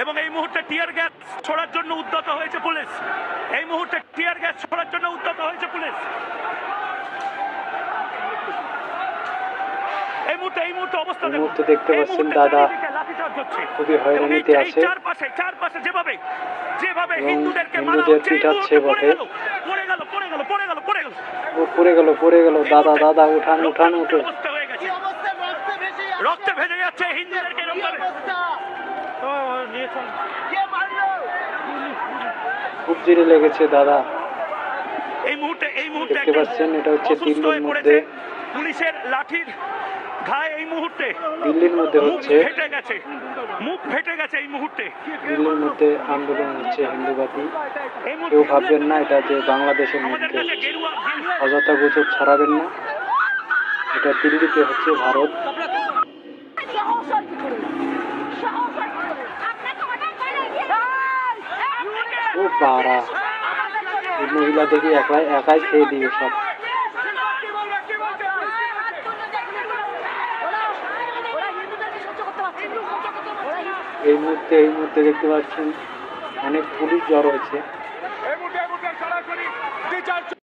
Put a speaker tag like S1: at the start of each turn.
S1: এবং এই মুহূর্তে টিয়ার গ্যাস ছোড়ার জন্য উদ্যত হয়েছে পুলিশ। এই মুহূর্তে টিয়ার গ্যাস ছোড়ার জন্য উদ্যত হয়েছে পুলিশ। এই মুহূর্তে অবস্থা
S2: দেখতে পাচ্ছেন দাদা খুবই হয়রানিতে আছে।
S1: চারপাশে যেভাবে হিন্দুদেরকে
S2: পিটাচ্ছে বটে। পড়ে গেল দাদা উঠান উঠে।
S1: রক্তে ভেজে যাচ্ছে হিন্দুদেরকে।
S2: খুব জোরে লেগেছে দাদা।
S1: এই মুহূর্তে
S2: দেখতে পাচ্ছেন এটা হচ্ছে দিল্লির মধ্যে।
S1: পুলিশের লাঠির ঘায়ে এই মুহূর্তে
S2: দিল্লির মধ্যে হচ্ছে,
S1: মুখ ফেটে গেছে এই মুহূর্তে।
S2: দিল্লির মধ্যে আন্দোলন হচ্ছে হিন্দুবাদী। কেউ ভাববেন না এটা যে বাংলাদেশের মধ্যে, অযথা গুজব ছড়াবেন না। এটা দিল্লিতে হচ্ছে, ভারত। ও বাড়া, এই মহিলা দেখি একাই খেয়ে দিয়ে সব। এই মুহূর্তে দেখতে পাচ্ছেন অনেক পুলিশ জড়ো হয়েছে।